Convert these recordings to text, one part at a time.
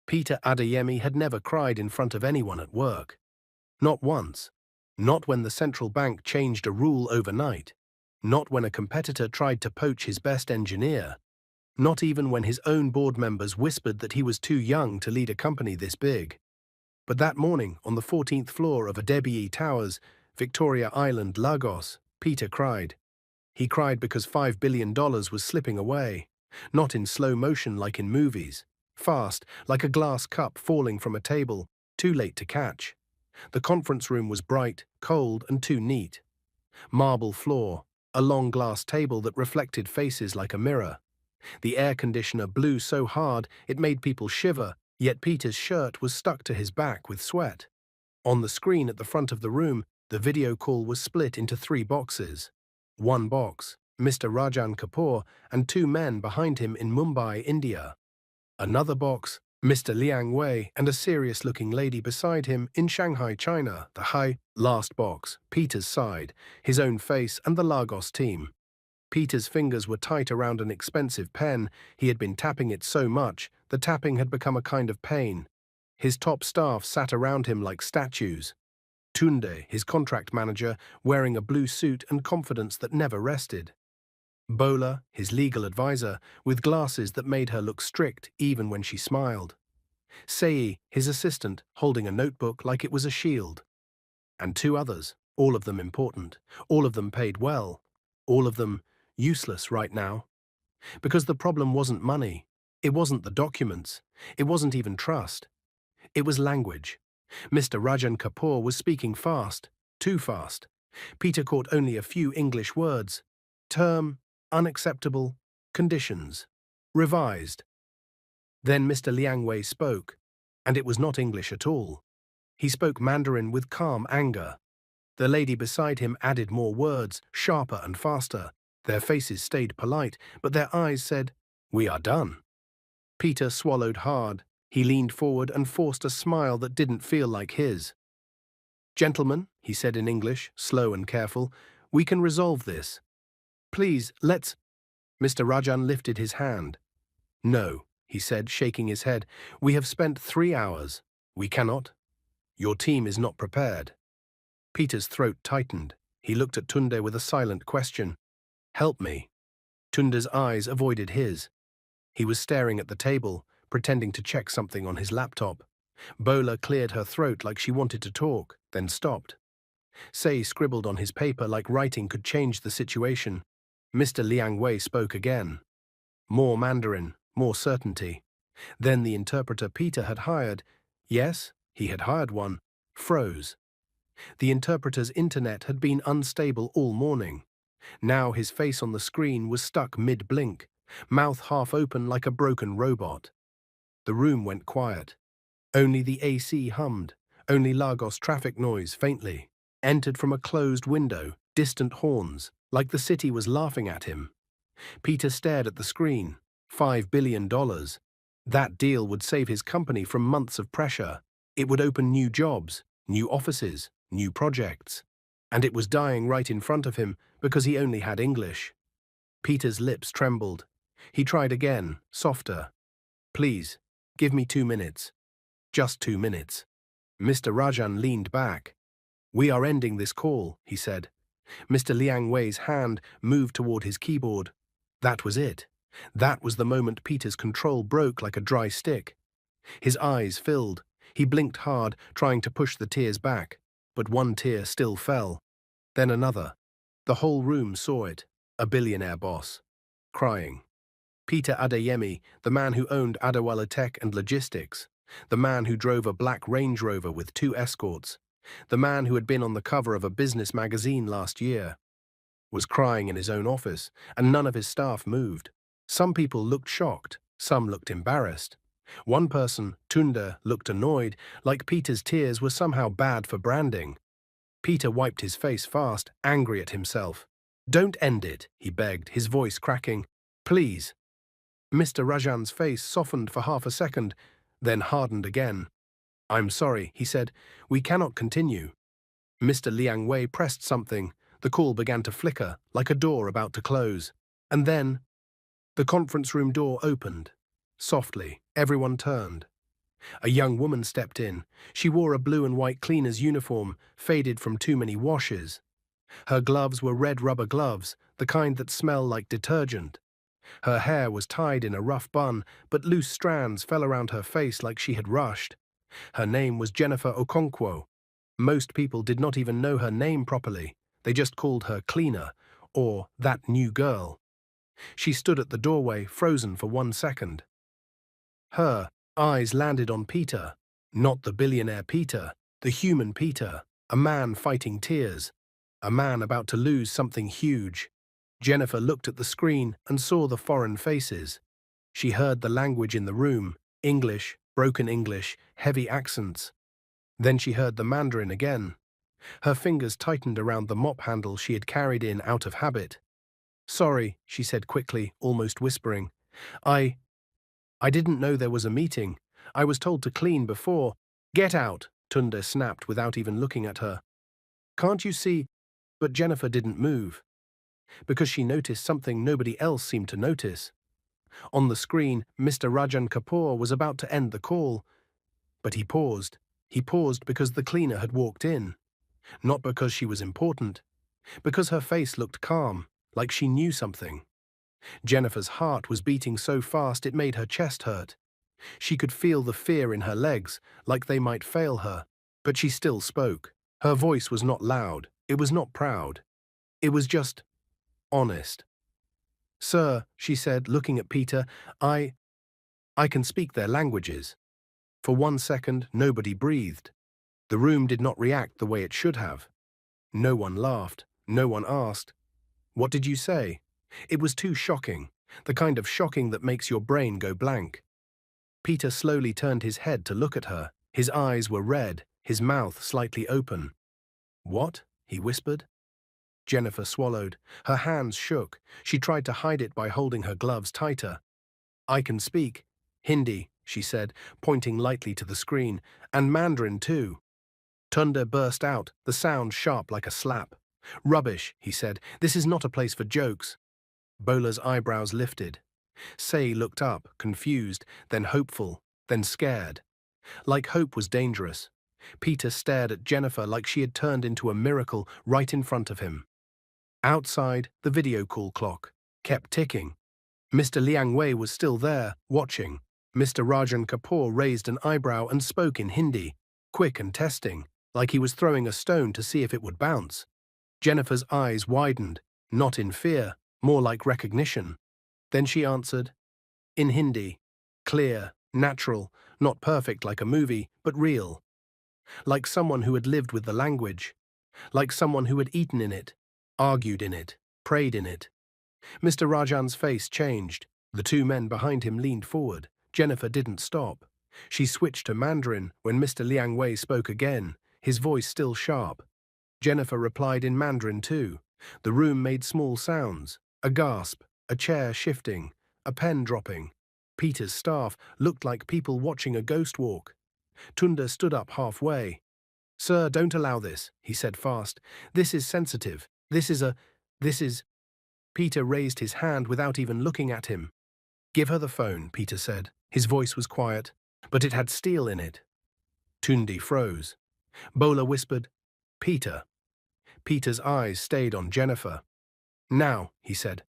Peter Adeyemi had never cried in front of anyone at work. Not once. Not when the central bank changed a rule overnight. Not when a competitor tried to poach his best engineer. Not even when his own board members whispered that he was too young to lead a company this big. But that morning, on the 14th floor of Adebayo Towers, Victoria Island, Lagos, Peter cried. He cried because $5 billion was slipping away. Not in slow motion like in movies. Fast, like a glass cup falling from a table, too late to catch. The conference room was bright, cold, and too neat. Marble floor, a long glass table that reflected faces like a mirror. The air conditioner blew so hard it made people shiver, yet Peter's shirt was stuck to his back with sweat. On the screen at the front of the room, the video call was split into 3 boxes. One box, Mr. Rajan Kapoor and 2 men behind him in Mumbai, India. Another box, Mr. Liang Wei and a serious-looking lady beside him in Shanghai, China. The last box, Peter's side, his own face and the Lagos team. Peter's fingers were tight around an expensive pen. He had been tapping it so much, the tapping had become a kind of pain. His top staff sat around him like statues. Tunde, his contract manager, wearing a blue suit and confidence that never rested. Bola, his legal advisor, with glasses that made her look strict even when she smiled. Sei, his assistant, holding a notebook like it was a shield. And 2 others, all of them important, all of them paid well, all of them useless right now. Because the problem wasn't money, it wasn't the documents, it wasn't even trust. It was language. Mr. Rajan Kapoor was speaking fast, too fast. Peter caught only a few English words. Term, unacceptable, conditions, revised. Then Mr. Liang Wei spoke, and it was not English at all. He spoke Mandarin with calm anger. The lady beside him added more words, sharper and faster. Their faces stayed polite, but their eyes said, "We are done." Peter swallowed hard. He leaned forward and forced a smile that didn't feel like his. "Gentlemen," he said in English, slow and careful, "we can resolve this. Please, let's—" Mr. Rajan lifted his hand. "No," he said, shaking his head. "We have spent 3 hours. We cannot. Your team is not prepared." Peter's throat tightened. He looked at Tunde with a silent question. "Help me." Tunde's eyes avoided his. He was staring at the table, pretending to check something on his laptop. Bola cleared her throat like she wanted to talk, then stopped. Sei scribbled on his paper like writing could change the situation. Mr. Liang Wei spoke again. More Mandarin, more certainty. Then the interpreter Peter had hired, yes, he had hired one, froze. The interpreter's internet had been unstable all morning. Now his face on the screen was stuck mid-blink, mouth half open like a broken robot. The room went quiet. Only the AC hummed, only Lagos traffic noise faintly. Entered from a closed window, distant horns, like the city was laughing at him. Peter stared at the screen. $5 billion. That deal would save his company from months of pressure. It would open new jobs, new offices, new projects. And it was dying right in front of him because he only had English. Peter's lips trembled. He tried again, softer. "Please, give me 2 minutes. Just 2 minutes." Mr. Rajan leaned back. "We are ending this call," he said. Mr. Liang Wei's hand moved toward his keyboard. That was it. That was the moment Peter's control broke like a dry stick. His eyes filled. He blinked hard, trying to push the tears back, but one tear still fell. Then another. The whole room saw it. A billionaire boss. Crying. Peter Adeyemi, the man who owned Adewale Tech and Logistics. The man who drove a black Range Rover with 2 escorts. The man who had been on the cover of a business magazine last year. Was crying in his own office, and none of his staff moved. Some people looked shocked. Some looked embarrassed. One person, Tunde, looked annoyed, like Peter's tears were somehow bad for branding. Peter wiped his face fast, angry at himself. "Don't end it," he begged, his voice cracking. "Please." Mr. Rajan's face softened for half a second, then hardened again. "I'm sorry," he said. "We cannot continue." Mr. Liang Wei pressed something. The call began to flicker, like a door about to close. And then, the conference room door opened. Softly, everyone turned. A young woman stepped in. She wore a blue and white cleaner's uniform, faded from too many washes. Her gloves were red rubber gloves, the kind that smell like detergent. Her hair was tied in a rough bun, but loose strands fell around her face like she had rushed. Her name was Jennifer Okonkwo. Most people did not even know her name properly. They just called her Cleaner, or that new girl. She stood at the doorway, frozen for 1 second. Her eyes landed on Peter, not the billionaire Peter, the human Peter, a man fighting tears, a man about to lose something huge. Jennifer looked at the screen and saw the foreign faces. She heard the language in the room, English, broken English, heavy accents. Then she heard the Mandarin again. Her fingers tightened around the mop handle she had carried in out of habit. "Sorry," she said quickly, almost whispering. I didn't know there was a meeting. I was told to clean before." "Get out," Tunde snapped without even looking at her. "Can't you see?" But Jennifer didn't move, because she noticed something nobody else seemed to notice. On the screen, Mr. Rajan Kapoor was about to end the call, but he paused. He paused because the cleaner had walked in. Not because she was important, because her face looked calm, like she knew something. Jennifer's heart was beating so fast it made her chest hurt. She could feel the fear in her legs, like they might fail her, but she still spoke. Her voice was not loud, it was not proud. It was just honest. "Sir," she said, looking at Peter, I can speak their languages." For 1 second, nobody breathed. The room did not react the way it should have. No one laughed. No one asked, "What did you say?" It was too shocking, the kind of shocking that makes your brain go blank. Peter slowly turned his head to look at her. His eyes were red, his mouth slightly open. "What?" he whispered. Jennifer swallowed. Her hands shook. She tried to hide it by holding her gloves tighter. "I can speak Hindi," she said, pointing lightly to the screen, "and Mandarin too." Tunde burst out, the sound sharp like a slap. "Rubbish," he said. "This is not a place for jokes." Bola's eyebrows lifted. Say looked up, confused, then hopeful, then scared. Like hope was dangerous. Peter stared at Jennifer like she had turned into a miracle right in front of him. Outside, the video call clock kept ticking. Mr. Liang Wei was still there, watching. Mr. Rajan Kapoor raised an eyebrow and spoke in Hindi, quick and testing, like he was throwing a stone to see if it would bounce. Jennifer's eyes widened, not in fear, more like recognition. Then she answered, in Hindi, clear, natural, not perfect like a movie, but real. Like someone who had lived with the language. Like someone who had eaten in it, argued in it, prayed in it. Mr. Rajan's face changed. The two men behind him leaned forward. Jennifer didn't stop. She switched to Mandarin when Mr. Liang Wei spoke again, his voice still sharp. Jennifer replied in Mandarin too. The room made small sounds. A gasp, a chair shifting, a pen dropping. Peter's staff looked like people watching a ghost walk. Tunde stood up halfway. "Sir, don't allow this," he said fast. "This is sensitive. This is..." Peter raised his hand without even looking at him. "Give her the phone," Peter said. His voice was quiet, but it had steel in it. Tunde froze. Bola whispered, "Peter." Peter's eyes stayed on Jennifer. "Now," he said.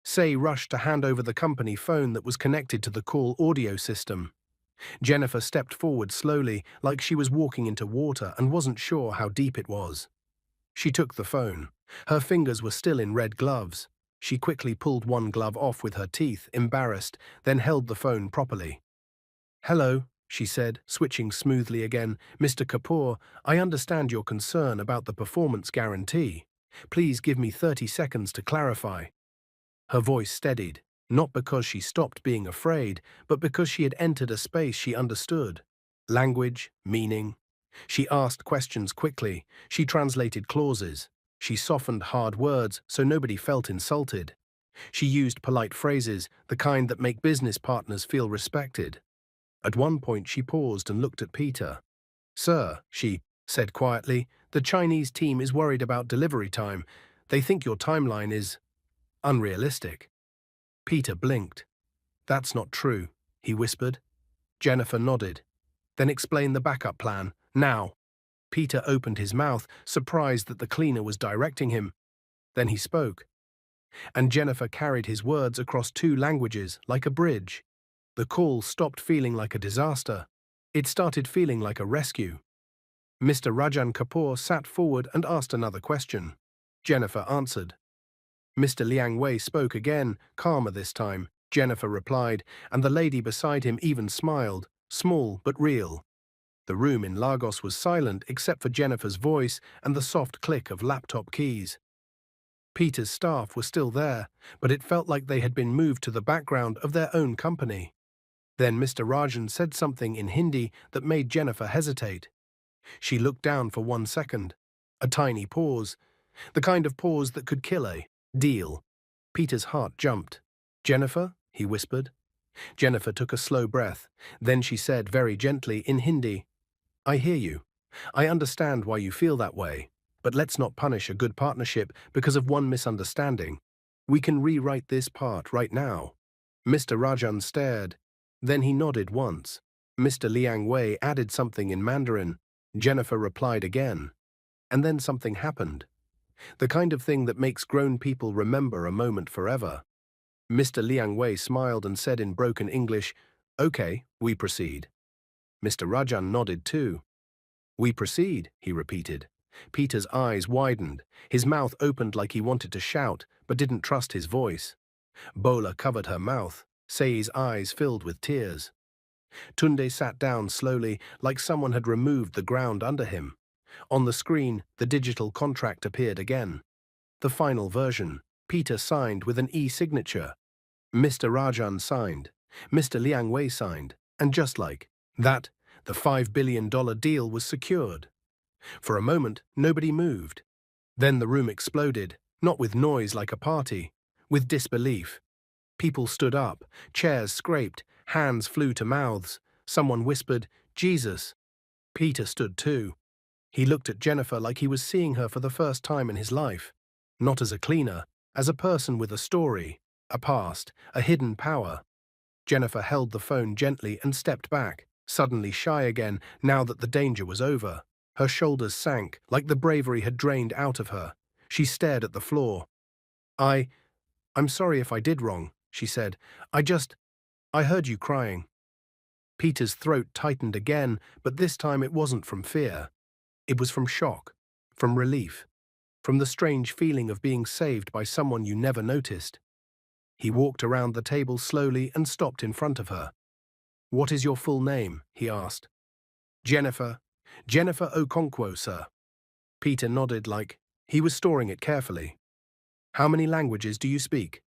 Say rushed to hand over the company phone that was connected to the call audio system. Jennifer stepped forward slowly, like she was walking into water and wasn't sure how deep it was. She took the phone. Her fingers were still in red gloves. She quickly pulled one glove off with her teeth, embarrassed, then held the phone properly. "Hello," she said, switching smoothly again. "Mr. Kapoor, I understand your concern about the performance guarantee. Please give me 30 seconds to clarify." Her voice steadied, not because she stopped being afraid, but because she had entered a space she understood. Language, meaning. She asked questions quickly. She translated clauses. She softened hard words so nobody felt insulted. She used polite phrases, the kind that make business partners feel respected. At one point she paused and looked at Peter. "Sir," she said quietly, "the Chinese team is worried about delivery time. They think your timeline is unrealistic." Peter blinked. "That's not true," he whispered. Jennifer nodded. Then explain the backup plan, now. Peter opened his mouth, surprised that the cleaner was directing him. Then he spoke, and Jennifer carried his words across 2 languages like a bridge. The call stopped feeling like a disaster. It started feeling like a rescue. Mr. Rajan Kapoor sat forward and asked another question. Jennifer answered. Mr. Liang Wei spoke again, calmer this time. Jennifer replied, and the lady beside him even smiled, small but real. The room in Lagos was silent except for Jennifer's voice and the soft click of laptop keys. Peter's staff were still there, but it felt like they had been moved to the background of their own company. Then Mr. Rajan said something in Hindi that made Jennifer hesitate. She looked down for 1 second. A tiny pause, the kind of pause that could kill a deal. Peter's heart jumped. "Jennifer?" he whispered. Jennifer took a slow breath. Then she said very gently in Hindi, "I hear you. I understand why you feel that way. But let's not punish a good partnership because of one misunderstanding. We can rewrite this part right now." Mr. Rajan stared. Then he nodded once. Mr. Liang Wei added something in Mandarin. Jennifer replied again. And then something happened. The kind of thing that makes grown people remember a moment forever. Mr. Liang Wei smiled and said in broken English, "Okay, we proceed." Mr. Rajan nodded too. "We proceed," he repeated. Peter's eyes widened. His mouth opened like he wanted to shout, but didn't trust his voice. Bola covered her mouth. Sei's eyes filled with tears. Tunde sat down slowly, like someone had removed the ground under him. On the screen, the digital contract appeared again. The final version. Peter signed with an e-signature. Mr. Rajan signed. Mr. Liang Wei signed. And just like that, the $5 billion deal was secured. For a moment, nobody moved. Then the room exploded, not with noise like a party, with disbelief. People stood up, chairs scraped, hands flew to mouths. Someone whispered, "Jesus." Peter stood too. He looked at Jennifer like he was seeing her for the first time in his life. Not as a cleaner, as a person with a story, a past, a hidden power. Jennifer held the phone gently and stepped back, suddenly shy again now that the danger was over. Her shoulders sank, like the bravery had drained out of her. She stared at the floor. I'm sorry if I did wrong," she said. I heard you crying." Peter's throat tightened again, but this time it wasn't from fear. It was from shock, from relief, from the strange feeling of being saved by someone you never noticed. He walked around the table slowly and stopped in front of her. "What is your full name?" he asked. Jennifer Okonkwo, sir." Peter nodded like he was storing it carefully. "How many languages do you speak?"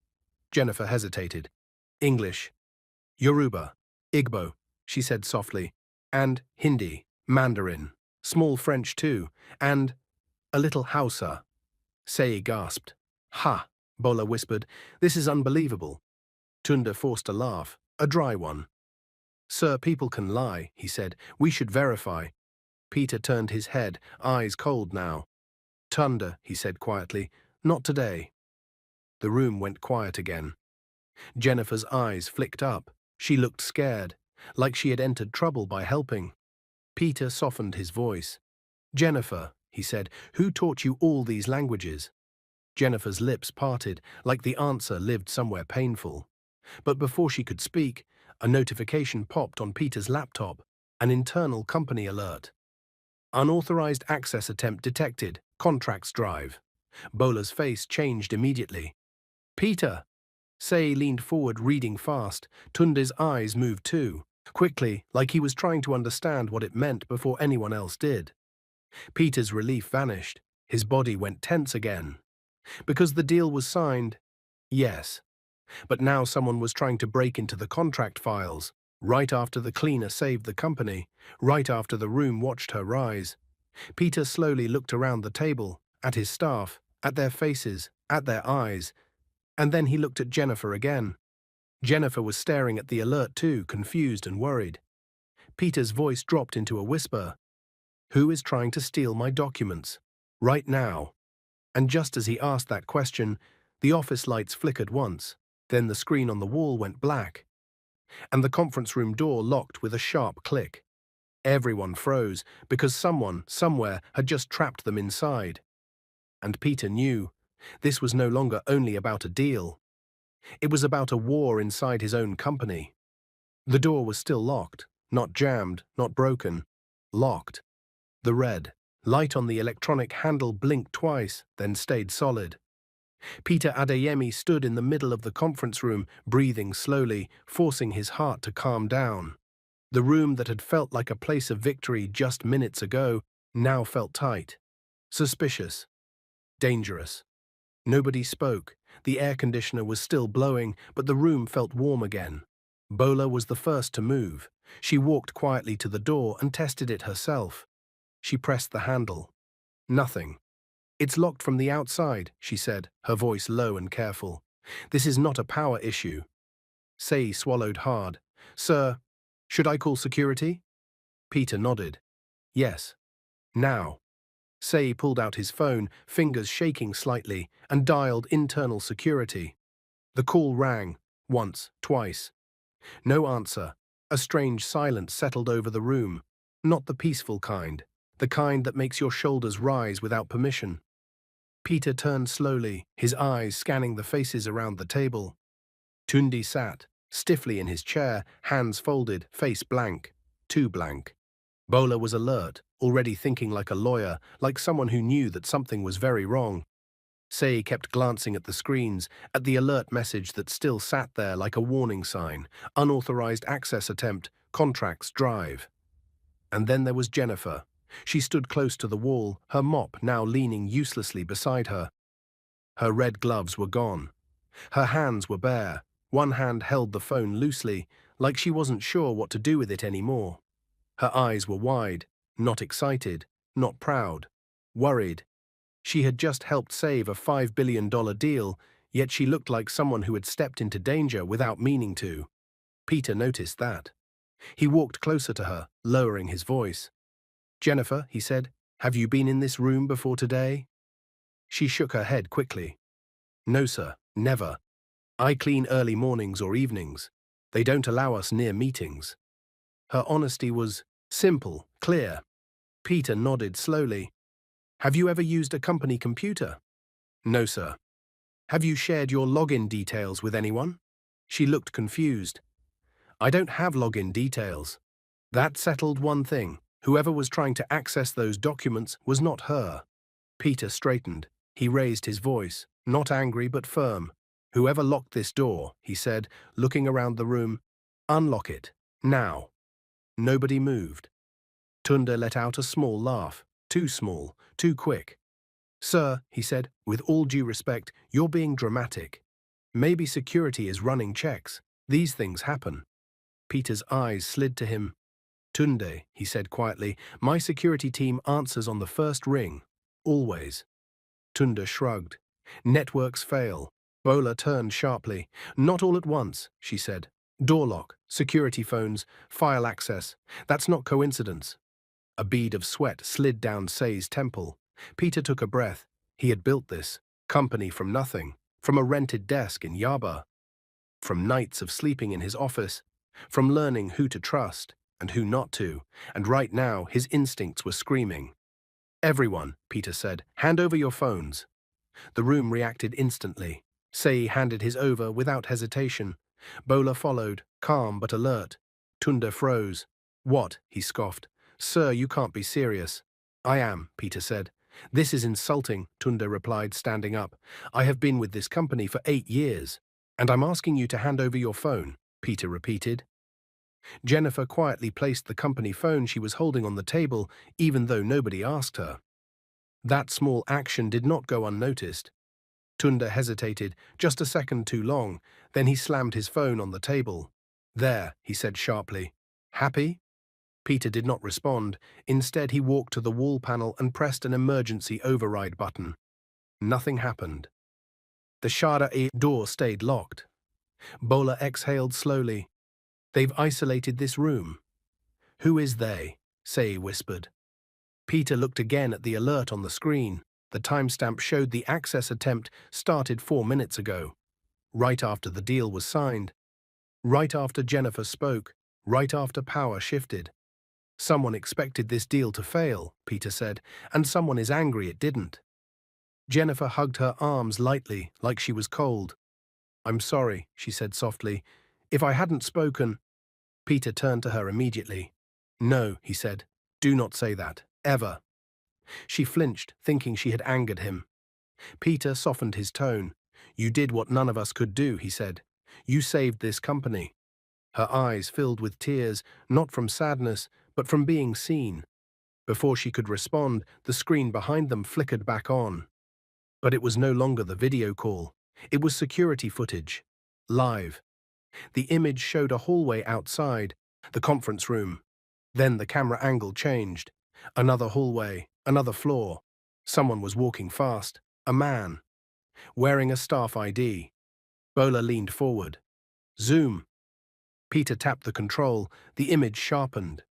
Jennifer hesitated. "English, Yoruba, Igbo," she said softly, "and Hindi, Mandarin, small French too, and a little Hausa." Sei gasped. "Ha," Bola whispered, "this is unbelievable." Tunda forced a laugh, a dry one. "Sir, people can lie," he said. "We should verify." Peter turned his head, eyes cold now. "Tunda," he said quietly, "not today." The room went quiet again. Jennifer's eyes flicked up. She looked scared, like she had entered trouble by helping. Peter softened his voice. "Jennifer," he said, "who taught you all these languages?" Jennifer's lips parted, like the answer lived somewhere painful. But before she could speak, a notification popped on Peter's laptop, an internal company alert. "Unauthorized access attempt detected. Contracts drive." Bola's face changed immediately. "Peter!" Sei leaned forward, reading fast. Tunde's eyes moved too, quickly, like he was trying to understand what it meant before anyone else did. Peter's relief vanished. His body went tense again. Because the deal was signed, yes. But now someone was trying to break into the contract files, right after the cleaner saved the company, right after the room watched her rise. Peter slowly looked around the table, at his staff, at their faces, at their eyes, and then he looked at Jennifer again. Jennifer was staring at the alert too, confused and worried. Peter's voice dropped into a whisper. "Who is trying to steal my documents? Right now?" And just as he asked that question, the office lights flickered once. Then the screen on the wall went black, and the conference room door locked with a sharp click. Everyone froze because someone, somewhere, had just trapped them inside. And Peter knew this was no longer only about a deal. It was about a war inside his own company. The door was still locked, not jammed, not broken. Locked. The red light on the electronic handle blinked twice, then stayed solid. Peter Adeyemi stood in the middle of the conference room, breathing slowly, forcing his heart to calm down. The room that had felt like a place of victory just minutes ago now felt tight, suspicious, dangerous. Nobody spoke. The air conditioner was still blowing, but the room felt warm again. Bola was the first to move. She walked quietly to the door and tested it herself. She pressed the handle. Nothing. "It's locked from the outside," she said, her voice low and careful. "This is not a power issue." Sei swallowed hard. "Sir, should I call security?" Peter nodded. "Yes. Now." Sei pulled out his phone, fingers shaking slightly, and dialed internal security. The call rang. Once, twice. No answer. A strange silence settled over the room. Not the peaceful kind. The kind that makes your shoulders rise without permission. Peter turned slowly, his eyes scanning the faces around the table. Tunde sat, stiffly in his chair, hands folded, face blank. Too blank. Bola was alert, already thinking like a lawyer, like someone who knew that something was very wrong. Sei kept glancing at the screens, at the alert message that still sat there like a warning sign. Unauthorized access attempt, contracts drive. And then there was Jennifer. She stood close to the wall, her mop now leaning uselessly beside her. Her red gloves were gone. Her hands were bare. One hand held the phone loosely, like she wasn't sure what to do with it anymore. Her eyes were wide, not excited, not proud, worried. She had just helped save a $5 billion deal, yet she looked like someone who had stepped into danger without meaning to. Peter noticed that. He walked closer to her, lowering his voice. "Jennifer," he said, "have you been in this room before today?" She shook her head quickly. "No, sir, never. I clean early mornings or evenings. They don't allow us near meetings." Her honesty was simple, clear. Peter nodded slowly. "Have you ever used a company computer?" "No, sir." "Have you shared your login details with anyone?" She looked confused. "I don't have login details." That settled one thing. Whoever was trying to access those documents was not her. Peter straightened. He raised his voice, not angry but firm. "Whoever locked this door," he said, looking around the room, "unlock it. Now." Nobody moved. Tunde let out a small laugh. Too small, too quick. "Sir," he said, "with all due respect, you're being dramatic. Maybe security is running checks. These things happen." Peter's eyes slid to him. "Tunde," he said quietly, "my security team answers on the first ring. Always." Tunde shrugged. "Networks fail." Bola turned sharply. "Not all at once," she said. "Door lock, security phones, file access. That's not coincidence." A bead of sweat slid down Sei's temple. Peter took a breath. He had built this company from nothing, from a rented desk in Yaba, from nights of sleeping in his office, from learning who to trust and who not to, and right now his instincts were screaming. "Everyone," Peter said, "hand over your phones." The room reacted instantly. Sei handed his over without hesitation. Bola followed, calm but alert. Tunde froze. "What?" he scoffed. "Sir, you can't be serious." "I am," Peter said. "This is insulting," Tunde replied, standing up. "I have been with this company for 8 years. And I'm asking you to hand over your phone," Peter repeated. Jennifer quietly placed the company phone she was holding on the table, even though nobody asked her. That small action did not go unnoticed. Tunde hesitated, just a second too long, then he slammed his phone on the table. "There," he said sharply. "Happy?" Peter did not respond. Instead, he walked to the wall panel and pressed an emergency override button. Nothing happened. The Shara-e door stayed locked. Bola exhaled slowly. "They've isolated this room." "Who is they?" Sei whispered. Peter looked again at the alert on the screen. The timestamp showed the access attempt started 4 minutes ago, right after the deal was signed, right after Jennifer spoke, right after power shifted. Someone expected this deal to fail, Peter said, and someone is angry it didn't. Jennifer hugged her arms lightly, like she was cold. I'm sorry, she said softly. If I hadn't spoken… Peter turned to her immediately. No, he said. Do not say that. Ever. She flinched, thinking she had angered him. Peter softened his tone. You did what none of us could do, he said. You saved this company. Her eyes filled with tears, not from sadness, but from being seen. Before she could respond, the screen behind them flickered back on. But it was no longer the video call. It was security footage. Live. The image showed a hallway outside, the conference room. Then the camera angle changed. Another hallway, another floor. Someone was walking fast. A man. Wearing a staff ID. Bola leaned forward. Zoom. Peter tapped the control. The image sharpened.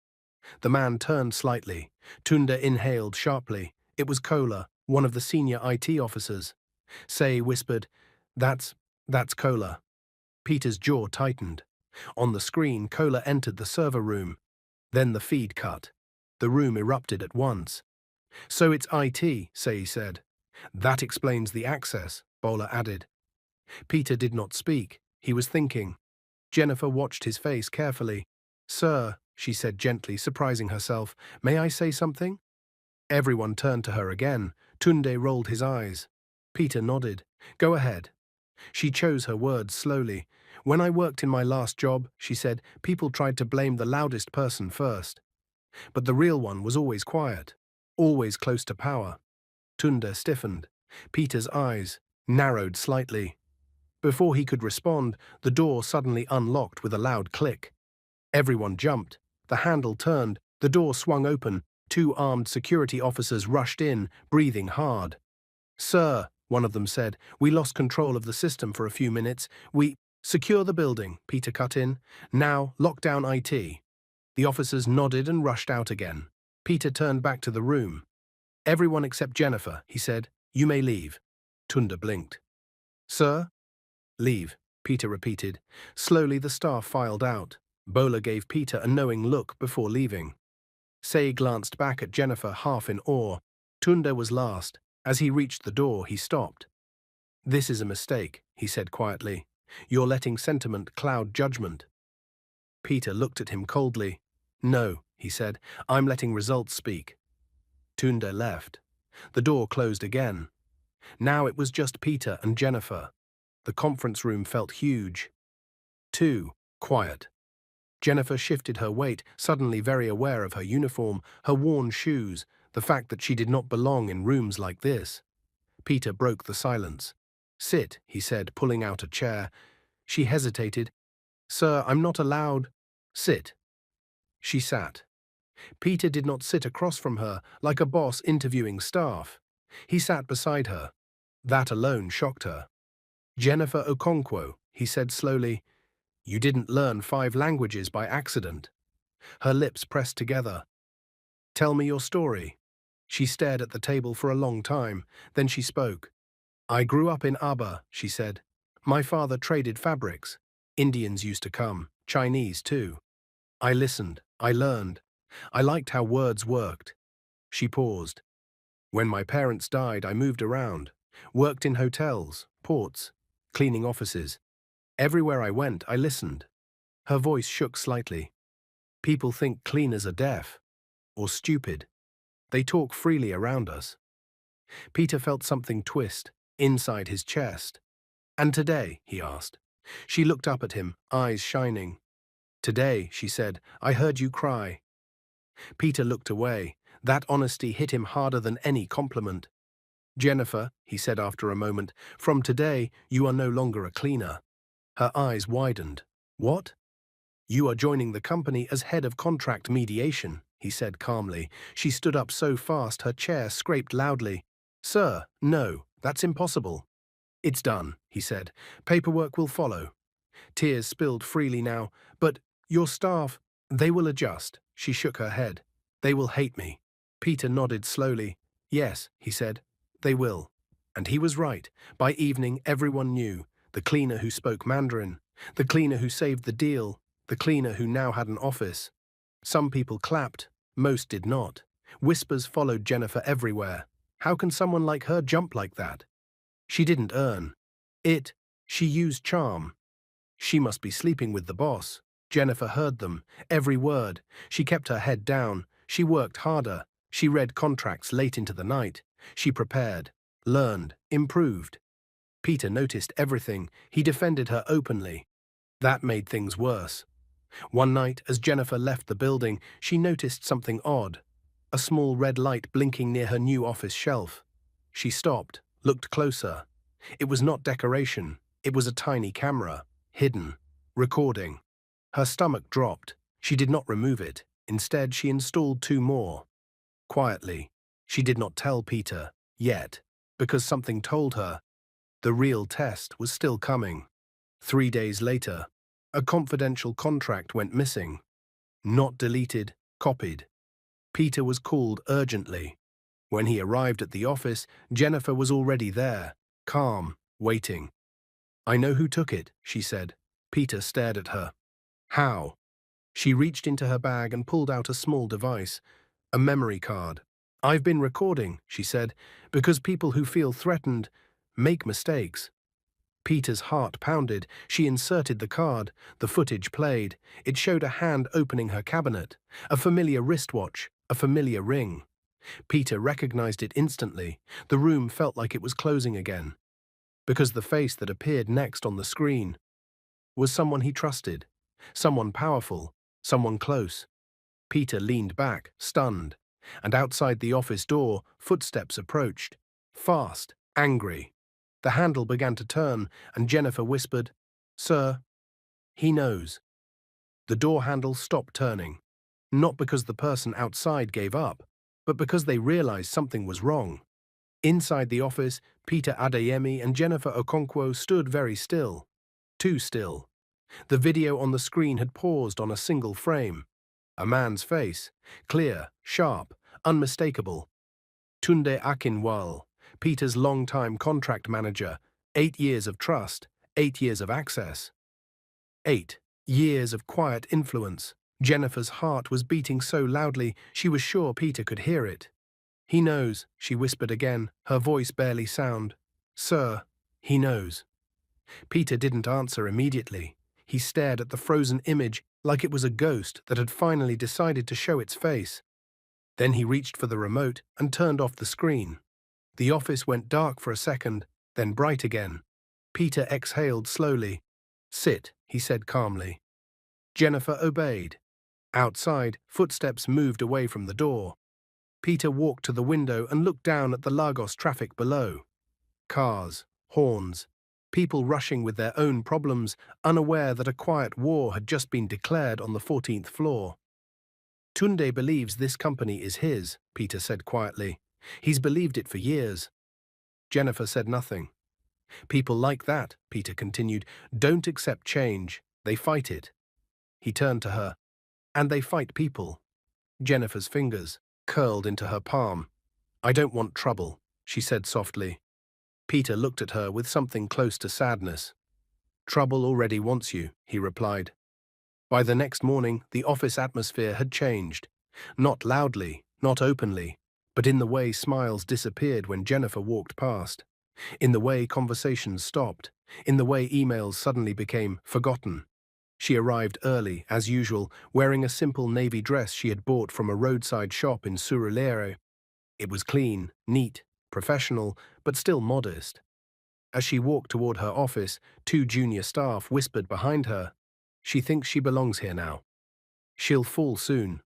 The man turned slightly. Tunda inhaled sharply. It was Kola, one of the senior IT officers. Say whispered, That's Kola. Peter's jaw tightened. On the screen, Kola entered the server room. Then the feed cut. The room erupted at once. So it's IT, Say said. That explains the access, Bola added. Peter did not speak. He was thinking. Jennifer watched his face carefully. Sir, she said gently, surprising herself, may I say something? Everyone turned to her again. Tunde rolled his eyes. Peter nodded. Go ahead. She chose her words slowly. When I worked in my last job, she said, people tried to blame the loudest person first. But the real one was always quiet, always close to power. Tunde stiffened. Peter's eyes narrowed slightly. Before he could respond, the door suddenly unlocked with a loud click. Everyone jumped. The handle turned. The door swung open. 2 armed security officers rushed in, breathing hard. Sir, one of them said, we lost control of the system for a few minutes. We… Secure the building, Peter cut in. Now, lock down IT. The officers nodded and rushed out again. Peter turned back to the room. Everyone except Jennifer, he said. You may leave. Tunda blinked. Sir? Leave, Peter repeated. Slowly the staff filed out. Bola gave Peter a knowing look before leaving. Say glanced back at Jennifer, half in awe. Tunda was last. As he reached the door, he stopped. This is a mistake, he said quietly. You're letting sentiment cloud judgment. Peter looked at him coldly. No, he said, I'm letting results speak. Tunda left. The door closed again. Now it was just Peter and Jennifer. The conference room felt huge. 2. Quiet. Jennifer shifted her weight, suddenly very aware of her uniform, her worn shoes, the fact that she did not belong in rooms like this. Peter broke the silence. Sit, he said, pulling out a chair. She hesitated. Sir, I'm not allowed. Sit. She sat. Peter did not sit across from her, like a boss interviewing staff. He sat beside her. That alone shocked her. Jennifer Okonkwo, he said slowly, you didn't learn 5 languages by accident. Her lips pressed together. Tell me your story. She stared at the table for a long time, then she spoke. I grew up in Aba, she said. My father traded fabrics. Indians used to come, Chinese too. I listened, I learned. I liked how words worked. She paused. When my parents died, I moved around, worked in hotels, ports, cleaning offices. Everywhere I went, I listened. Her voice shook slightly. People think cleaners are deaf or stupid. They talk freely around us. Peter felt something twist inside his chest. And today, he asked. She looked up at him, eyes shining. Today, she said, I heard you cry. Peter looked away. That honesty hit him harder than any compliment. Jennifer, he said after a moment, from today, you are no longer a cleaner. Her eyes widened. What? You are joining the company as head of contract mediation, he said calmly. She stood up so fast her chair scraped loudly. Sir, no, that's impossible. It's done, he said. Paperwork will follow. Tears spilled freely now. But your staff, they will adjust. She shook her head. They will hate me. Peter nodded slowly. Yes, he said. They will. And he was right. By evening, everyone knew. The cleaner who spoke Mandarin. The cleaner who saved the deal. The cleaner who now had an office. Some people clapped. Most did not. Whispers followed Jennifer everywhere. How can someone like her jump like that? She didn't earn it. She used charm. She must be sleeping with the boss. Jennifer heard them, every word. She kept her head down. She worked harder. She read contracts late into the night. She prepared, learned, improved. Peter noticed everything. He defended her openly. That made things worse. One night, as Jennifer left the building, she noticed something odd. A small red light blinking near her new office shelf. She stopped, looked closer. It was not decoration. It was a tiny camera, hidden, recording. Her stomach dropped. She did not remove it. Instead, she installed two more. Quietly. She did not tell Peter, yet, because something told her. The real test was still coming. 3 days later, a confidential contract went missing. Not deleted, copied. Peter was called urgently. When he arrived at the office, Jennifer was already there, calm, waiting. "I know who took it," she said. Peter stared at her. "How?" She reached into her bag and pulled out a small device, a memory card. "I've been recording," she said, "because people who feel threatened make mistakes." Peter's heart pounded. She inserted the card. The footage played. It showed a hand opening her cabinet, a familiar wristwatch, a familiar ring. Peter recognized it instantly. The room felt like it was closing again. Because the face that appeared next on the screen was someone he trusted, someone powerful, someone close. Peter leaned back, stunned, and outside the office door, footsteps approached. Fast, angry. The handle began to turn, and Jennifer whispered, "Sir, he knows." The door handle stopped turning, not because the person outside gave up, but because they realized something was wrong. Inside the office, Peter Adeyemi and Jennifer Okonkwo stood very still. Too still. The video on the screen had paused on a single frame. A man's face, clear, sharp, unmistakable. Tunde Akinwal, Peter's longtime contract manager, 8 years of trust, 8 years of access. 8 years of quiet influence. Jennifer's heart was beating so loudly she was sure Peter could hear it. "He knows," she whispered again, her voice barely sound. "Sir, he knows." Peter didn't answer immediately. He stared at the frozen image like it was a ghost that had finally decided to show its face. Then he reached for the remote and turned off the screen. The office went dark for a second, then bright again. Peter exhaled slowly. "Sit," he said calmly. Jennifer obeyed. Outside, footsteps moved away from the door. Peter walked to the window and looked down at the Lagos traffic below. Cars, horns, people rushing with their own problems, unaware that a quiet war had just been declared on the 14th floor. "Tunde believes this company is his," Peter said quietly. "He's believed it for years." Jennifer said nothing. "People like that," Peter continued, "don't accept change. They fight it." He turned to her. "And they fight people." Jennifer's fingers curled into her palm. "I don't want trouble," she said softly. Peter looked at her with something close to sadness. "Trouble already wants you," he replied. By the next morning, the office atmosphere had changed. Not loudly, not openly, but in the way smiles disappeared when Jennifer walked past. In the way conversations stopped. In the way emails suddenly became forgotten. She arrived early, as usual, wearing a simple navy dress she had bought from a roadside shop in Surulere. It was clean, neat, professional, but still modest. As she walked toward her office, 2 junior staff whispered behind her, "She thinks she belongs here now. She'll fall soon."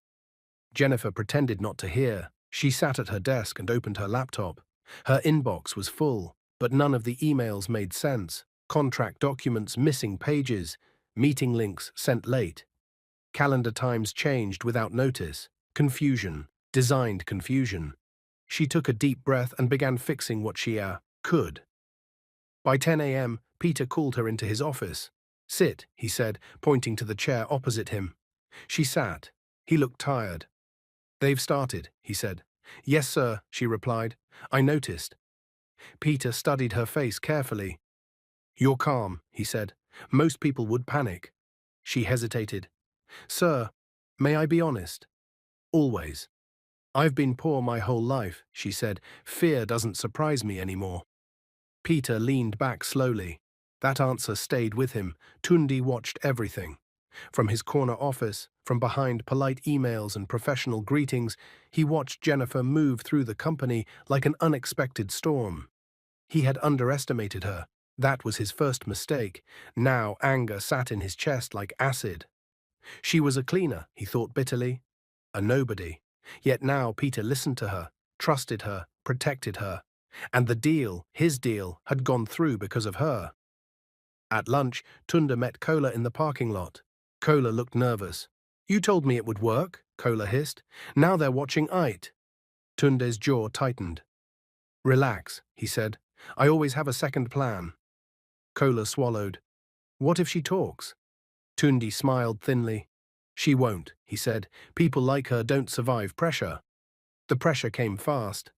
Jennifer pretended not to hear. She sat at her desk and opened her laptop. Her inbox was full, but none of the emails made sense. Contract documents missing pages, meeting links sent late. Calendar times changed without notice. Confusion, designed confusion. She took a deep breath and began fixing what she could. By 10 a.m., Peter called her into his office. "Sit," he said, pointing to the chair opposite him. She sat. He looked tired. "They've started," he said. "Yes, sir," she replied. "I noticed." Peter studied her face carefully. "You're calm," he said. "Most people would panic." She hesitated. "Sir, may I be honest?" Always. I've been poor my whole life, she said. Fear doesn't surprise me anymore. Peter leaned back slowly. That answer stayed with him. Tundi watched everything. From his corner office, from behind polite emails and professional greetings, he watched Jennifer move through the company like an unexpected storm. He had underestimated her. That was his first mistake. Now anger sat in his chest like acid. She was a cleaner, he thought bitterly. A nobody. Yet now Peter listened to her, trusted her, protected her. And the deal, his deal, had gone through because of her. At lunch, Tunda met Kola in the parking lot. Kola looked nervous. You told me it would work, Kola hissed. Now they're watching it. Tunde's jaw tightened. Relax, he said. I always have a second plan. Kola swallowed. What if she talks? Tundi smiled thinly. She won't, he said. People like her don't survive pressure. The pressure came fast.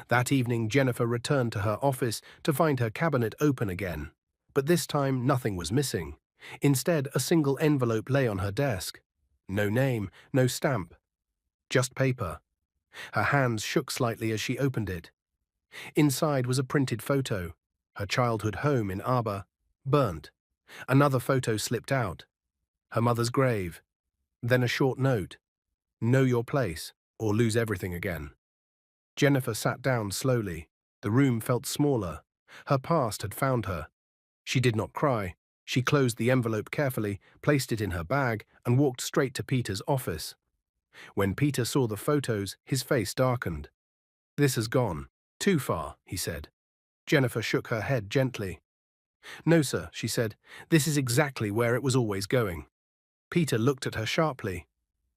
That evening, Jennifer returned to her office to find her cabinet open again. But this time, nothing was missing. Instead, a single envelope lay on her desk. No name, no stamp. Just paper. Her hands shook slightly as she opened it. Inside was a printed photo. Her childhood home in Arbor, burnt. Another photo slipped out. Her mother's grave. Then a short note. Know your place, or lose everything again. Jennifer sat down slowly. The room felt smaller. Her past had found her. She did not cry. She closed the envelope carefully, placed it in her bag, and walked straight to Peter's office. When Peter saw the photos, his face darkened. This has gone too far, he said. Jennifer shook her head gently. No, sir, she said. This is exactly where it was always going. Peter looked at her sharply.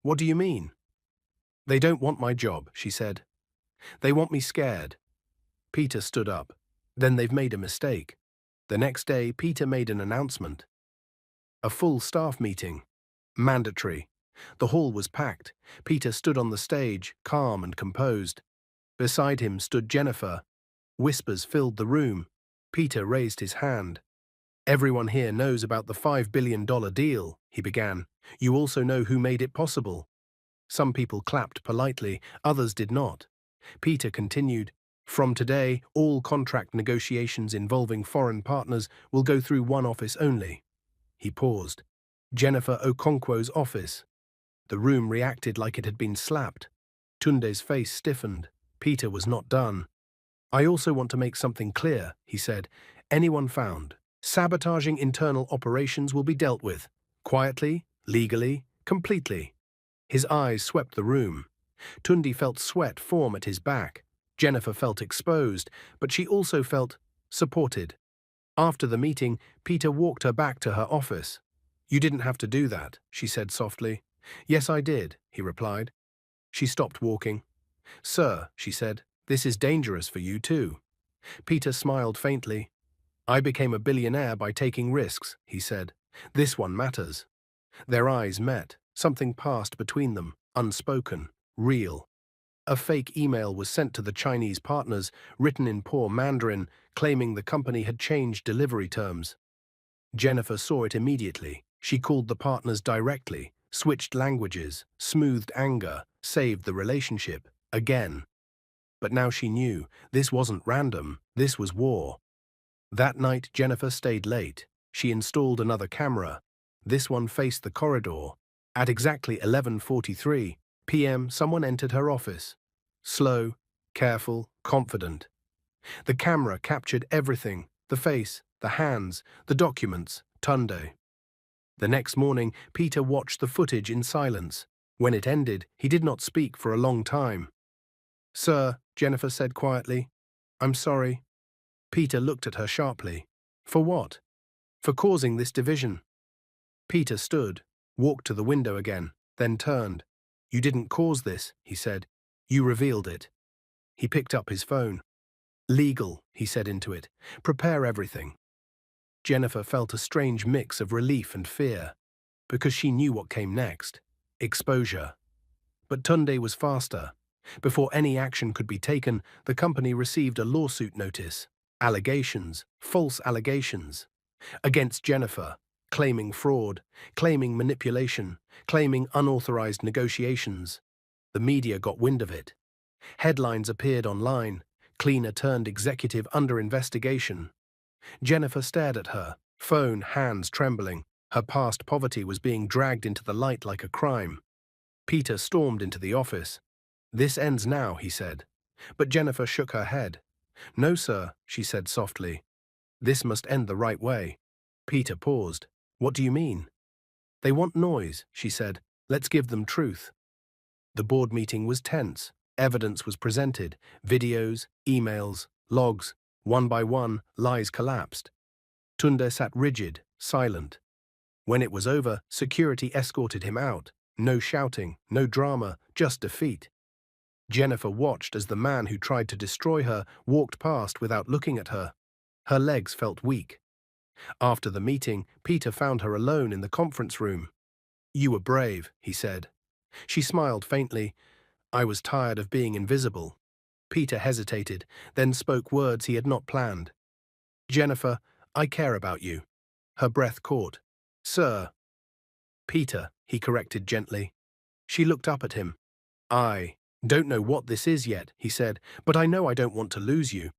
What do you mean? They don't want my job, she said. They want me scared. Peter stood up. Then they've made a mistake. The next day, Peter made an announcement. A full staff meeting. Mandatory. The hall was packed. Peter stood on the stage, calm and composed. Beside him stood Jennifer. Whispers filled the room. Peter raised his hand. Everyone here knows about the $5 billion deal, he began. You also know who made it possible. Some people clapped politely, others did not. Peter continued, From today, all contract negotiations involving foreign partners will go through one office only. He paused. Jennifer Okonkwo's office. The room reacted like it had been slapped. Tunde's face stiffened. Peter was not done. I also want to make something clear, he said. Anyone found sabotaging internal operations will be dealt with. Quietly, legally, completely. His eyes swept the room. Tundi felt sweat form at his back. Jennifer felt exposed, but she also felt supported. After the meeting, Peter walked her back to her office. You didn't have to do that, she said softly. Yes, I did, he replied. She stopped walking. Sir, she said, this is dangerous for you too. Peter smiled faintly. I became a billionaire by taking risks, he said. This one matters. Their eyes met. Something passed between them, unspoken, real. A fake email was sent to the Chinese partners, written in poor Mandarin, claiming the company had changed delivery terms. Jennifer saw it immediately. She called the partners directly, switched languages, smoothed anger, saved the relationship, again. But now she knew, this wasn't random, this was war. That night, Jennifer stayed late. She installed another camera. This one faced the corridor. At exactly 11:43 p.m., someone entered her office. Slow, careful, confident. The camera captured everything, the face, the hands, the documents, Tunde. The next morning, Peter watched the footage in silence. When it ended, he did not speak for a long time. Sir, Jennifer said quietly, I'm sorry. Peter looked at her sharply. For what? For causing this division. Peter stood, walked to the window again, then turned. You didn't cause this, he said. You revealed it. He picked up his phone. Legal, he said into it. Prepare everything. Jennifer felt a strange mix of relief and fear, because she knew what came next. Exposure. But Tunde was faster. Before any action could be taken, the company received a lawsuit notice. Allegations, false allegations, against Jennifer, claiming fraud, claiming manipulation, claiming unauthorized negotiations. The media got wind of it. Headlines appeared online. Cleaner turned executive under investigation. Jennifer stared at her, phone, hands trembling. Her past poverty was being dragged into the light like a crime. Peter stormed into the office. "This ends now," he said. But Jennifer shook her head. "No, sir," she said softly. "This must end the right way." Peter paused. "What do you mean?" "They want noise," she said. "Let's give them truth." The board meeting was tense. Evidence was presented. Videos, emails, logs. One by one, lies collapsed. Tunde sat rigid, silent. When it was over, security escorted him out. No shouting, no drama, just defeat. Jennifer watched as the man who tried to destroy her walked past without looking at her. Her legs felt weak. After the meeting, Peter found her alone in the conference room. "You were brave," he said. She smiled faintly. "I was tired of being invisible." Peter hesitated, then spoke words he had not planned. "Jennifer, I care about you." Her breath caught. "Sir." "Peter," he corrected gently. She looked up at him. "I don't know what this is yet," he said, "but I know I don't want to lose you."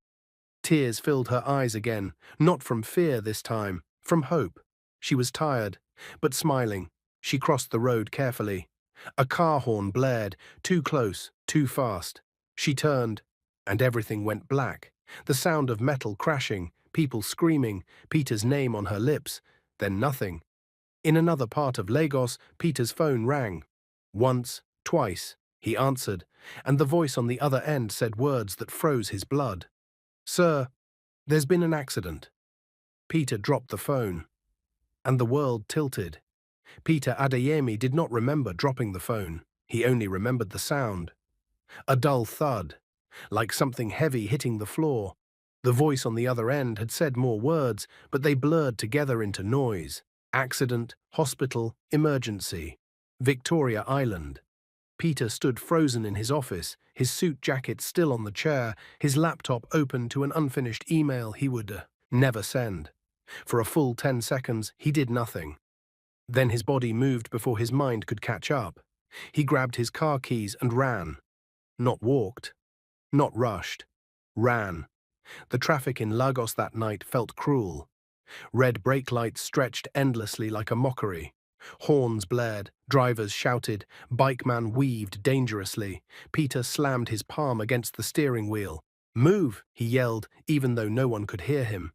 Tears filled her eyes again, not from fear this time, from hope. She was tired, but smiling. She crossed the road carefully. A car horn blared, too close, too fast. She turned, and everything went black. The sound of metal crashing, people screaming, Peter's name on her lips, then nothing. In another part of Lagos, Peter's phone rang. Once, twice, he answered, and the voice on the other end said words that froze his blood. "Sir, there's been an accident." Peter dropped the phone, and the world tilted. Peter Adeyemi did not remember dropping the phone. He only remembered the sound. A dull thud, like something heavy hitting the floor. The voice on the other end had said more words, but they blurred together into noise. Accident, hospital, emergency. Victoria Island. Peter stood frozen in his office, his suit jacket still on the chair, his laptop open to an unfinished email he would never send. For a full 10 seconds, he did nothing. Then his body moved before his mind could catch up. He grabbed his car keys and ran. Not walked. Not rushed. Ran. The traffic in Lagos that night felt cruel. Red brake lights stretched endlessly like a mockery. Horns blared, drivers shouted, bikeman weaved dangerously. Peter slammed his palm against the steering wheel. "Move!" he yelled, even though no one could hear him.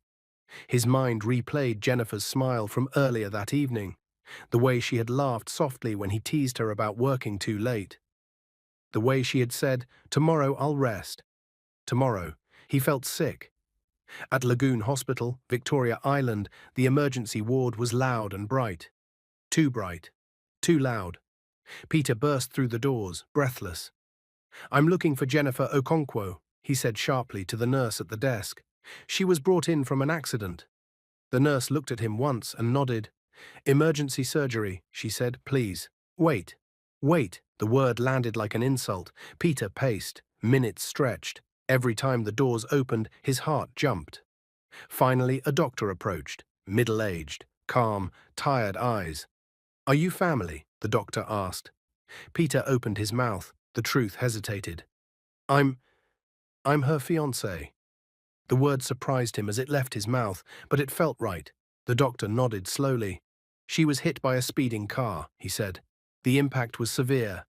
His mind replayed Jennifer's smile from earlier that evening, the way she had laughed softly when he teased her about working too late. The way she had said, "Tomorrow I'll rest." Tomorrow. He felt sick. At Lagoon Hospital, Victoria Island, the emergency ward was loud and bright. Too bright. Too loud. Peter burst through the doors, breathless. "I'm looking for Jennifer Okonkwo," he said sharply to the nurse at the desk. "She was brought in from an accident." The nurse looked at him once and nodded. "Emergency surgery," she said. "Please. Wait." Wait. The word landed like an insult. Peter paced. Minutes stretched. Every time the doors opened, his heart jumped. Finally, a doctor approached, middle-aged, calm, tired eyes. "Are you family?" the doctor asked. Peter opened his mouth. The truth hesitated. I'm her fiancé." The word surprised him as it left his mouth, but it felt right. The doctor nodded slowly. "She was hit by a speeding car," he said. "The impact was severe."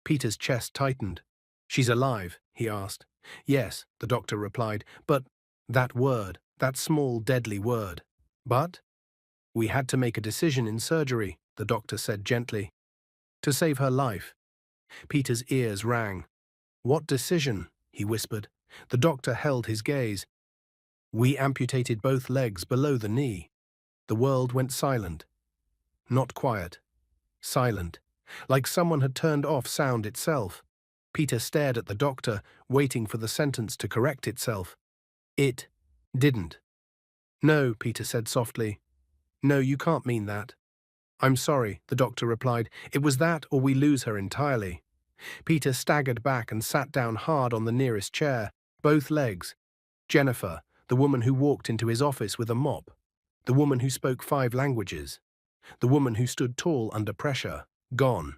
Peter's chest tightened. "She's alive?" he asked. "Yes," the doctor replied, "but that word, that small, deadly word. But we had to make a decision in surgery," the doctor said gently. "To save her life." Peter's ears rang. "What decision?" he whispered. The doctor held his gaze. "We amputated both legs below the knee." The world went silent. Not quiet. Silent. Like someone had turned off sound itself. Peter stared at the doctor, waiting for the sentence to correct itself. It didn't. "No," Peter said softly. "No, you can't mean that." "I'm sorry," the doctor replied. "It was that or we lose her entirely." Peter staggered back and sat down hard on the nearest chair, both legs. Jennifer, the woman who walked into his office with a mop. The woman who spoke 5 languages. The woman who stood tall under pressure. Gone.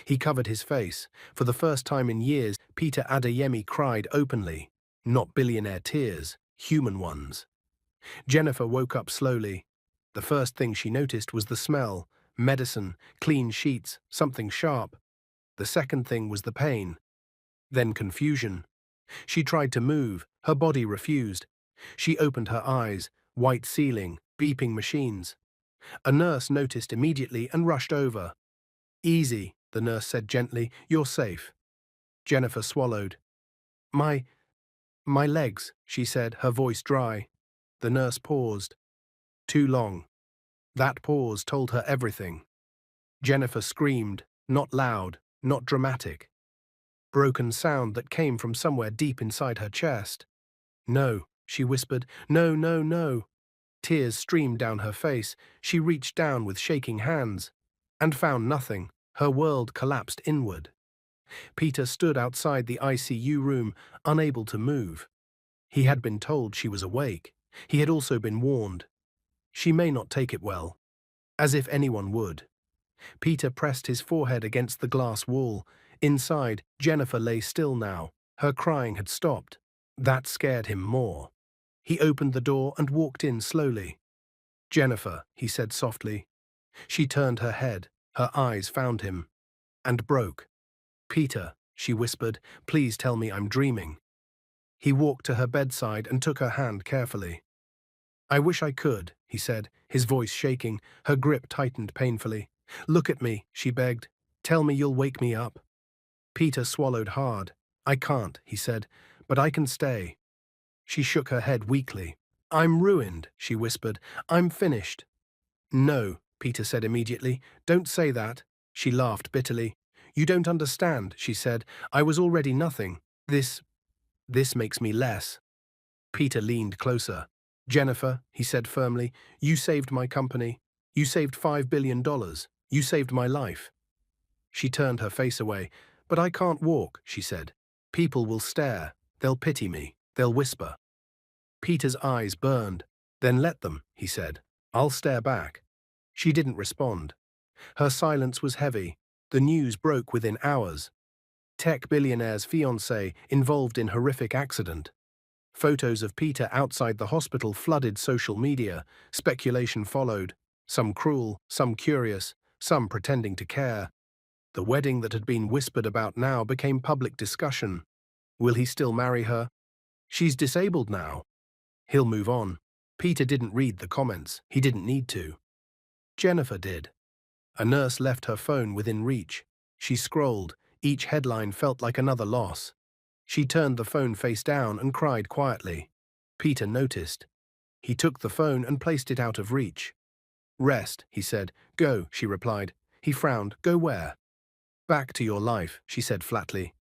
He covered his face. For the first time in years, Peter Adeyemi cried openly. Not billionaire tears, human ones. Jennifer woke up slowly. The first thing she noticed was the smell, medicine, clean sheets, something sharp. The second thing was the pain. Then confusion. She tried to move, her body refused. She opened her eyes, white ceiling, beeping machines. A nurse noticed immediately and rushed over. Easy, the nurse said gently, you're safe. Jennifer swallowed. My legs, she said, her voice dry. The nurse paused. Too long. That pause told her everything. Jennifer screamed, not loud, not dramatic. Broken sound that came from somewhere deep inside her chest. No, she whispered, no, no, no. Tears streamed down her face. She reached down with shaking hands and found nothing. Her world collapsed inward. Peter stood outside the ICU room, unable to move. He had been told she was awake. He had also been warned. She may not take it well. As if anyone would. Peter pressed his forehead against the glass wall. Inside, Jennifer lay still now. Her crying had stopped. That scared him more. He opened the door and walked in slowly. Jennifer, he said softly. She turned her head. Her eyes found him. And broke. Peter, she whispered, please tell me I'm dreaming. He walked to her bedside and took her hand carefully. I wish I could, he said, his voice shaking. Her grip tightened painfully. Look at me, she begged. Tell me you'll wake me up. Peter swallowed hard. I can't, he said, but I can stay. She shook her head weakly. I'm ruined, she whispered. I'm finished. No, Peter said immediately. Don't say that. She laughed bitterly. You don't understand, she said. I was already nothing. This makes me less. Peter leaned closer. Jennifer, he said firmly, you saved my company. You saved $5 billion. You saved my life. She turned her face away. But I can't walk, she said. People will stare. They'll pity me. They'll whisper. Peter's eyes burned. Then let them, he said. I'll stare back. She didn't respond. Her silence was heavy. The news broke within hours. Tech billionaire's fiancé involved in horrific accident. Photos of Peter outside the hospital flooded social media. Speculation followed. Some cruel, some curious, some pretending to care. The wedding that had been whispered about now became public discussion. Will he still marry her? She's disabled now. He'll move on. Peter didn't read the comments. He didn't need to. Jennifer did. A nurse left her phone within reach. She scrolled. Each headline felt like another loss. She turned the phone face down and cried quietly. Peter noticed. He took the phone and placed it out of reach. Rest, he said. Go, she replied. He frowned. Go where? Back to your life, she said flatly.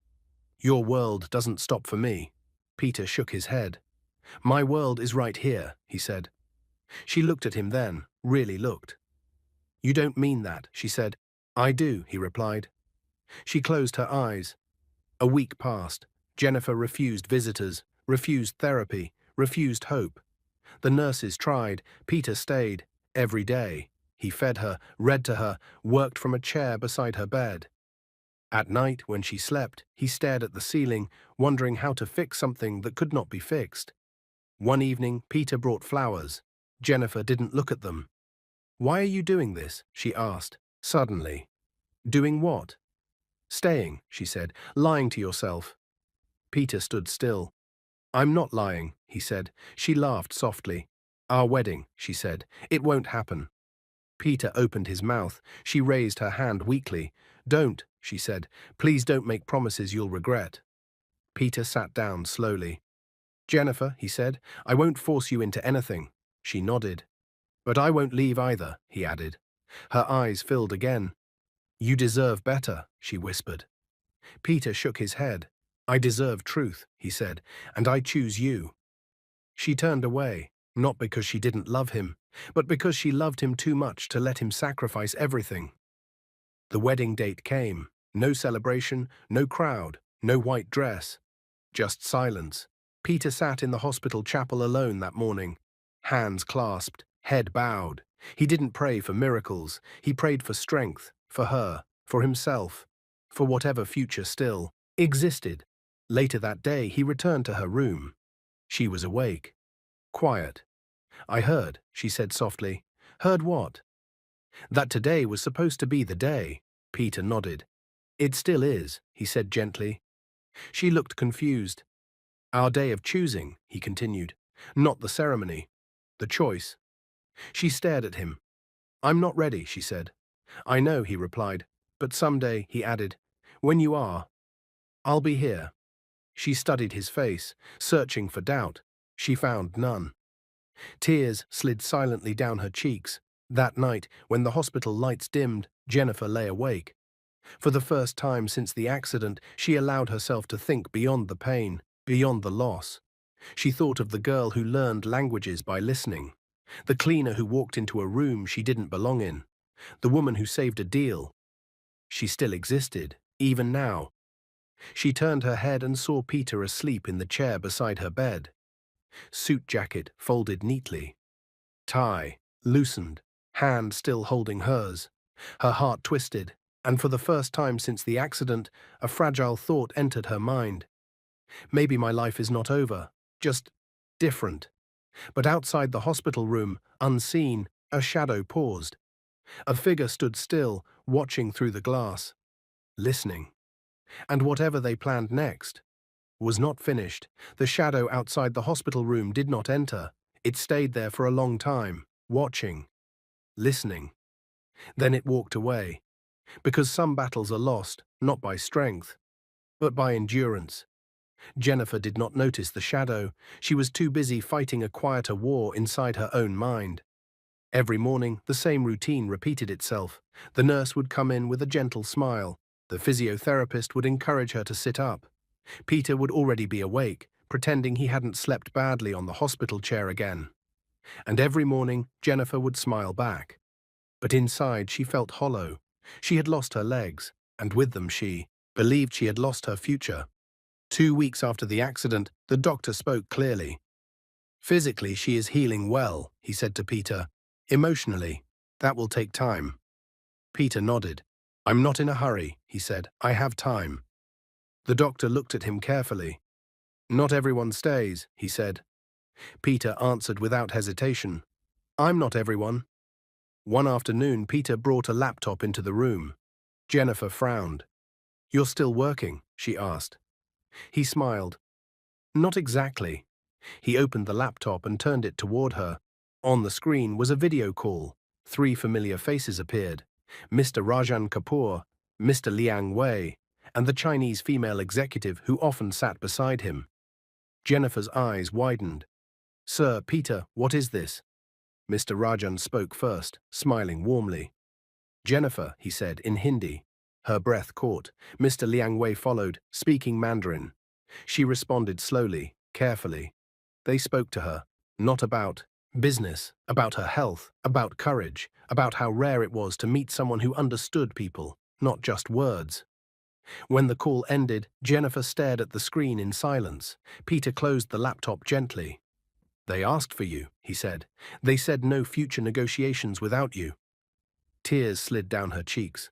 Your world doesn't stop for me. Peter shook his head. My world is right here, he said. She looked at him then, really looked. You don't mean that, she said. I do, he replied. She closed her eyes. A week passed. Jennifer refused visitors, refused therapy, refused hope. The nurses tried. Peter stayed. Every day. He fed her, read to her, worked from a chair beside her bed. At night, when she slept, he stared at the ceiling, wondering how to fix something that could not be fixed. One evening, Peter brought flowers. Jennifer didn't look at them. Why are you doing this? She asked, suddenly. Doing what? Staying, she said, lying to yourself. Peter stood still. I'm not lying, he said. She laughed softly. Our wedding, she said. It won't happen. Peter opened his mouth. She raised her hand weakly. Don't, she said. Please don't make promises you'll regret. Peter sat down slowly. Jennifer, he said, I won't force you into anything. She nodded. But I won't leave either, he added. Her eyes filled again. You deserve better, she whispered. Peter shook his head. I deserve truth, he said, and I choose you. She turned away, not because she didn't love him, but because she loved him too much to let him sacrifice everything. The wedding date came. No celebration, no crowd, no white dress. Just silence. Peter sat in the hospital chapel alone that morning. Hands clasped, head bowed. He didn't pray for miracles. He prayed for strength, for her, for himself. for whatever future still existed. Later that day, he returned to her room. She was awake, quiet. "I heard," she said softly. "Heard what?" "That today was supposed to be the day." Peter nodded. "It still is," he said gently. She looked confused. "Our day of choosing," he continued. "Not the ceremony. The choice." She stared at him. "I'm not ready," she said. "I know," he replied. "But someday," he added, "when you are, I'll be here." She studied his face, searching for doubt. She found none. Tears slid silently down her cheeks. That night, when the hospital lights dimmed, Jennifer lay awake. For the first time since the accident, she allowed herself to think beyond the pain, beyond the loss. She thought of the girl who learned languages by listening, the cleaner who walked into a room she didn't belong in, the woman who saved a deal. She still existed, even now. She turned her head and saw Peter asleep in the chair beside her bed. Suit jacket folded neatly. Tie loosened, hand still holding hers. Her heart twisted, and for the first time since the accident, a fragile thought entered her mind. Maybe my life is not over, just different. But outside the hospital room, unseen, a shadow paused. A figure stood still, watching through the glass, listening. And whatever they planned next was not finished. The shadow outside the hospital room did not enter. It stayed there for a long time, watching, listening. Then it walked away. Because some battles are lost, not by strength, but by endurance. Jennifer did not notice the shadow. She was too busy fighting a quieter war inside her own mind. Every morning, the same routine repeated itself. The nurse would come in with a gentle smile. The physiotherapist would encourage her to sit up. Peter would already be awake, pretending he hadn't slept badly on the hospital chair again. And every morning, Jennifer would smile back. But inside, she felt hollow. She had lost her legs, and with them she believed she had lost her future. 2 weeks after the accident, the doctor spoke clearly. "Physically, she is healing well," he said to Peter. "Emotionally, that will take time." Peter nodded. "I'm not in a hurry," he said. "I have time." The doctor looked at him carefully. "Not everyone stays," he said. Peter answered without hesitation. "I'm not everyone." One afternoon, Peter brought a laptop into the room. Jennifer frowned. "You're still working?" she asked. He smiled. "Not exactly." He opened the laptop and turned it toward her. On the screen was a video call. 3 familiar faces appeared. Mr. Rajan Kapoor, Mr. Liang Wei, and the Chinese female executive who often sat beside him. Jennifer's eyes widened. "Sir, Peter, what is this?" Mr. Rajan spoke first, smiling warmly. "Jennifer," he said in Hindi. Her breath caught. Mr. Liang Wei followed, speaking Mandarin. She responded slowly, carefully. They spoke to her, not about business, about her health, about courage, about how rare it was to meet someone who understood people, not just words. When the call ended, Jennifer stared at the screen in silence. Peter closed the laptop gently. "They asked for you," he said. "They said no future negotiations without you." Tears slid down her cheeks.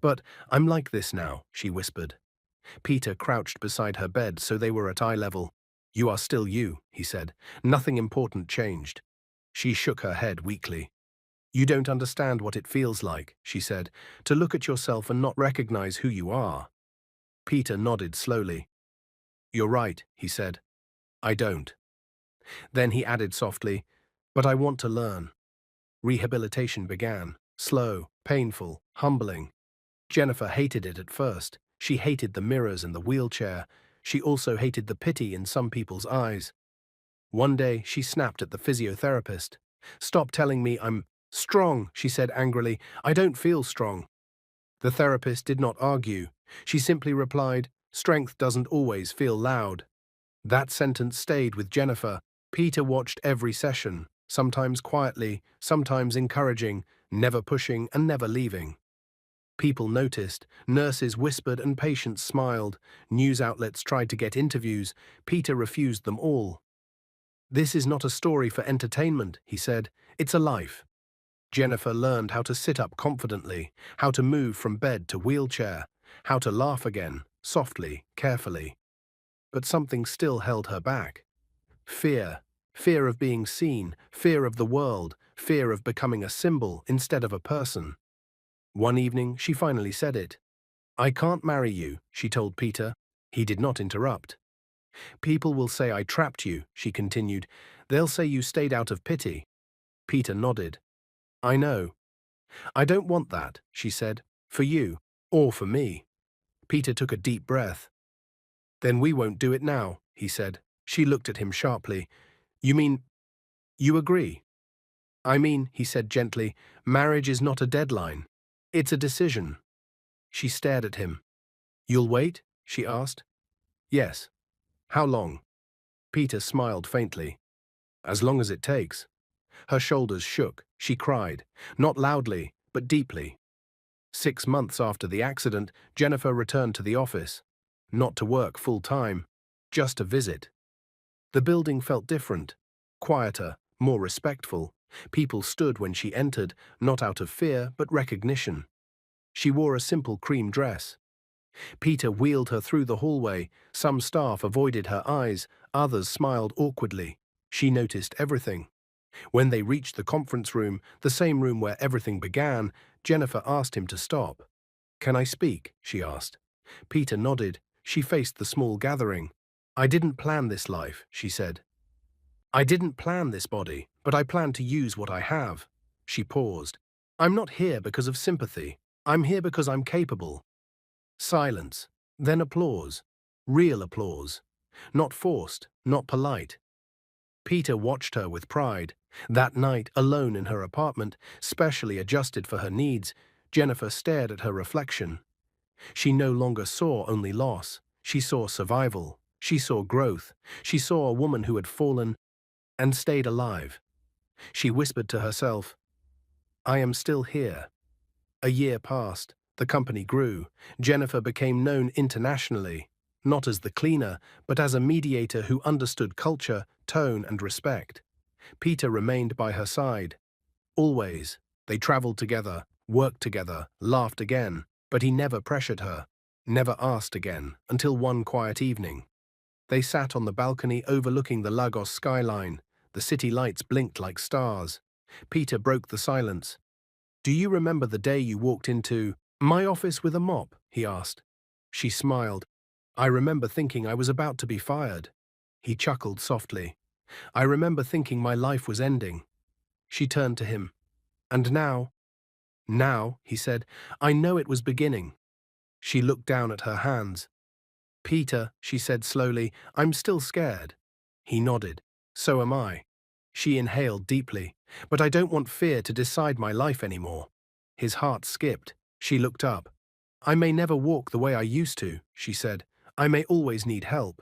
"But I'm like this now," she whispered. Peter crouched beside her bed so they were at eye level. "You are still you," he said. "Nothing important changed." She shook her head weakly. "You don't understand what it feels like," she said, "to look at yourself and not recognize who you are." Peter nodded slowly. "You're right," he said. "I don't." Then he added softly, "But I want to learn." Rehabilitation began, slow, painful, humbling. Jennifer hated it at first. She hated the mirrors and the wheelchair. She also hated the pity in some people's eyes. One day, she snapped at the physiotherapist. "Stop telling me I'm strong," she said angrily. "I don't feel strong." The therapist did not argue. She simply replied, "Strength doesn't always feel loud." That sentence stayed with Jennifer. Peter watched every session, sometimes quietly, sometimes encouraging, never pushing and never leaving. People noticed, nurses whispered and patients smiled. News outlets tried to get interviews. Peter refused them all. "This is not a story for entertainment," he said. "It's a life." Jennifer learned how to sit up confidently, how to move from bed to wheelchair, how to laugh again, softly, carefully. But something still held her back. Fear. Fear of being seen, fear of the world, fear of becoming a symbol instead of a person. One evening, she finally said it. "I can't marry you," she told Peter. He did not interrupt. "People will say I trapped you," she continued. "They'll say you stayed out of pity." Peter nodded. "I know. I don't want that," she said, "for you, or for me." Peter took a deep breath. "Then we won't do it now," he said. She looked at him sharply. "You mean, you agree?" "I mean," he said gently, "marriage is not a deadline. It's a decision." She stared at him. "You'll wait?" she asked. "Yes." "How long?" Peter smiled faintly. "As long as it takes." Her shoulders shook. She cried, not loudly, but deeply. 6 months after the accident, Jennifer returned to the office. Not to work full-time, just to visit. The building felt different, quieter, more respectful. People stood when she entered, not out of fear, but recognition. She wore a simple cream dress. Peter wheeled her through the hallway. Some staff avoided her eyes, others smiled awkwardly. She noticed everything. When they reached the conference room, the same room where everything began, Jennifer asked him to stop. "Can I speak?" she asked. Peter nodded. She faced the small gathering. "I didn't plan this life," she said. "I didn't plan this body, but I plan to use what I have." She paused. "I'm not here because of sympathy. I'm here because I'm capable." Silence. Then applause. Real applause. Not forced, not polite. Peter watched her with pride. That night, alone in her apartment, specially adjusted for her needs, Jennifer stared at her reflection. She no longer saw only loss. She saw survival. She saw growth. She saw a woman who had fallen and stayed alive. She whispered to herself, "I am still here." A year passed. The company grew. Jennifer became known internationally, not as the cleaner, but as a mediator who understood culture, tone, and respect. Peter remained by her side. Always. They traveled together, worked together, laughed again, but he never pressured her, never asked again, until one quiet evening. They sat on the balcony overlooking the Lagos skyline. The city lights blinked like stars. Peter broke the silence. "Do you remember the day you walked into my office with a mop?" he asked. She smiled. "I remember thinking I was about to be fired." He chuckled softly. "I remember thinking my life was ending." She turned to him. "And now?" "Now," he said, "I know it was beginning." She looked down at her hands. "Peter," she said slowly, "I'm still scared." He nodded. "So am I." She inhaled deeply. "But I don't want fear to decide my life anymore." His heart skipped. She looked up. "I may never walk the way I used to," she said. "I may always need help."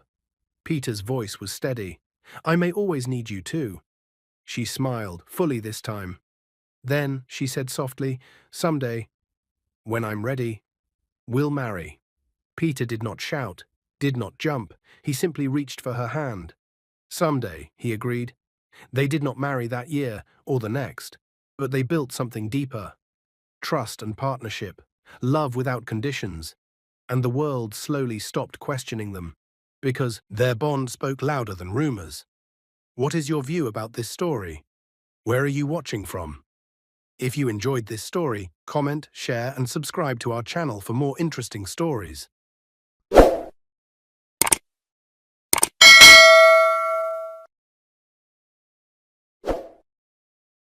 Peter's voice was steady. "I may always need you too." She smiled, fully this time. "Then," she said softly, "someday, when I'm ready, we'll marry." Peter did not shout, did not jump. He simply reached for her hand. "Someday," he agreed. They did not marry that year or the next, but they built something deeper. Trust and partnership, love without conditions, and the world slowly stopped questioning them, because their bond spoke louder than rumors. What is your view about this story? Where are you watching from? If you enjoyed this story, comment, share, and subscribe to our channel for more interesting stories.